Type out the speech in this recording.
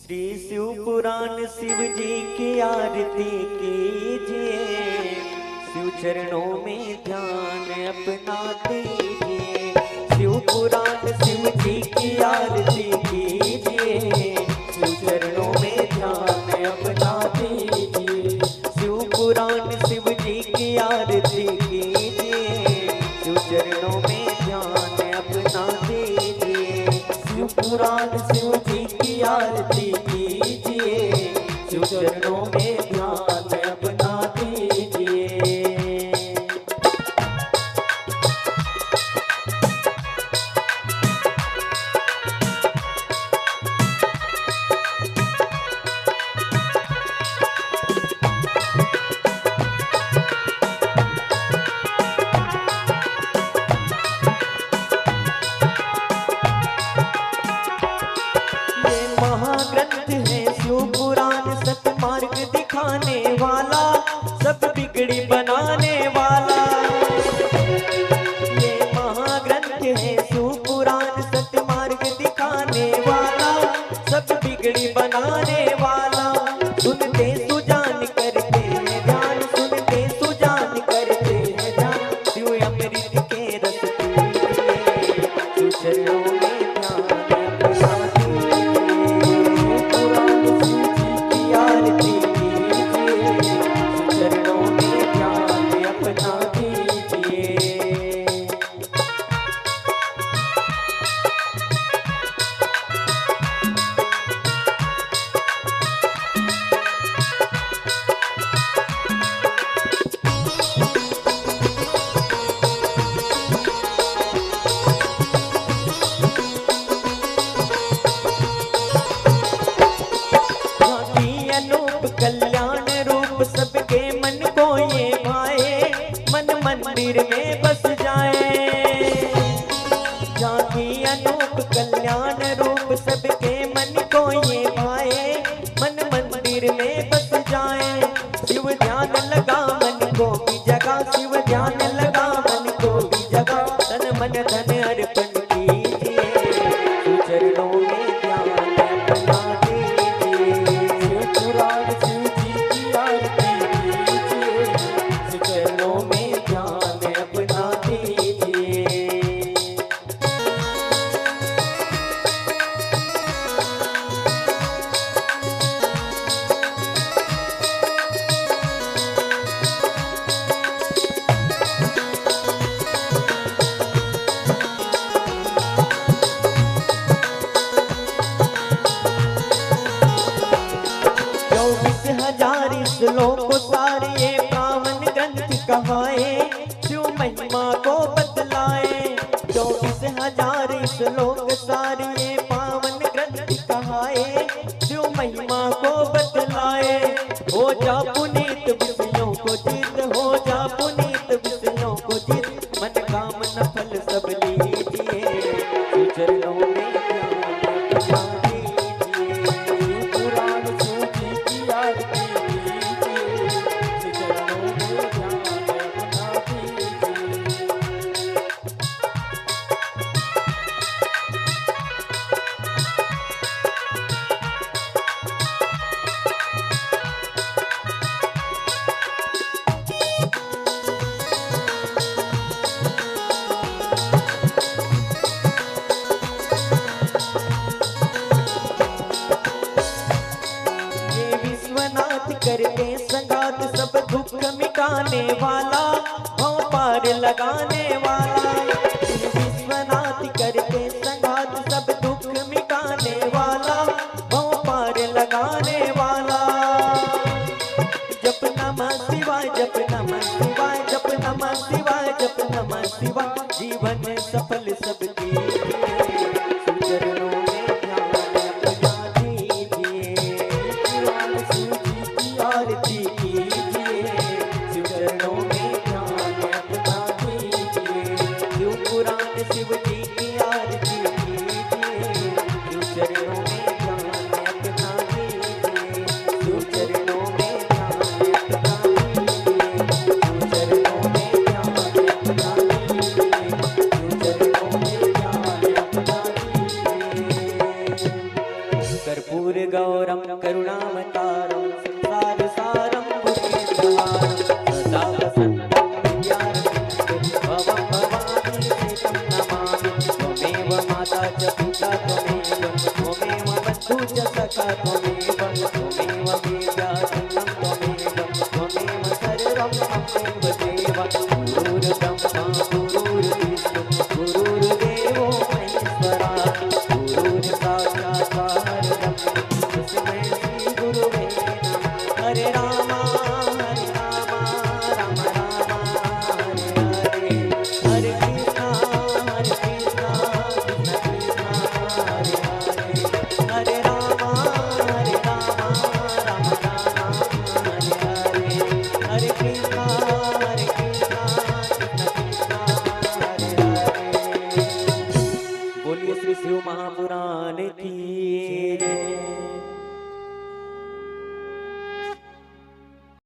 श्री शिव पुराण शिव जी की आरती कीजिए, शिव चरणों में ध्यान अपना दीजिए। शिव पुराण शिव जी की आरती कीजिए, शिव चरणों में ध्यान अपना दीजिए। शिव पुराण शिव जी की आरती कीजिए, शिव चरणों में ध्यान अपना दीजिए। शिव पुराण शिव जी की आरती कीजिए, शिव चरणों में ध्यान अपना दीजिए। महाग्रंथ है शिव पुराण, सतमार्ग दिखाने वाला, सब बिगड़ी बनाने वाला। ये महाग्रंथ है शिव पुराण, सतमार्ग दिखाने वाला, सब बिगड़ी बनाने वाला। सुनते सुजान करते हैं ध्यान, सुनते सुजान करते हैं ध्यान। शिव अमृत के रस पीजिए, शिव चरणों में ध्यान अपना कल्याण रूप सबके मन को ये भाए, मन मंदिर में बस जाए। झांकी अनूप कल्याण रूप सबके मन को ये भाए, मन मंदिर में बस जाए। शिव ध्यान लगा मन को भी जगा, शिव ध्यान लगा मन को भी जगा। तन मन धन अर्पण कीजिए, शिव चरणों में ध्यान अपना दीजिए। शिव पुराण शिव जी की आरती कीजिए, शिव चरणों में ध्यान अपना दीजिए। हजार श्लोक सारे ये पावन ग्रंथ कहाए, शिव महिमा को बतलाए। 24,000 श्लोक सारे ये पावन ग्रंथ कहाए, शिव महिमा को बतलाए। हो जा पुनीत विषयों को जीत, हो जा पुनीत विषयों को जीत। मन कामना फल सब लीजिए, शिव चरणों में ध्यान अपना दीजिए। पुराण शिव जी की आरती करके संगात, सब दुख मिटाने वाला, भव पार लगाने वाला। विश्वनाथ करके संगात, सब दुख मिटाने वाला, भव पार लगाने वाला। जप नमः शिवाय, जप नमः शिवाय, जप नमः शिवाय, जप नमः शिवाय। जीवन सफल सबके शिव चरणों में ध्यान अपना दीजिए। पुराण शिव जी की आरती कीजिए, शिव चरणों में ध्यान अपना दीजिए। गौरम करुणावतारम संसारसारम भुजगेन्द्रहारम सदा वसन्तं विद्यारण्यं भवं भवानी श्रीतं नमामि। त्वमेव माता च पिता त्वमेव बन्धु च सखा त्वमेव विद्या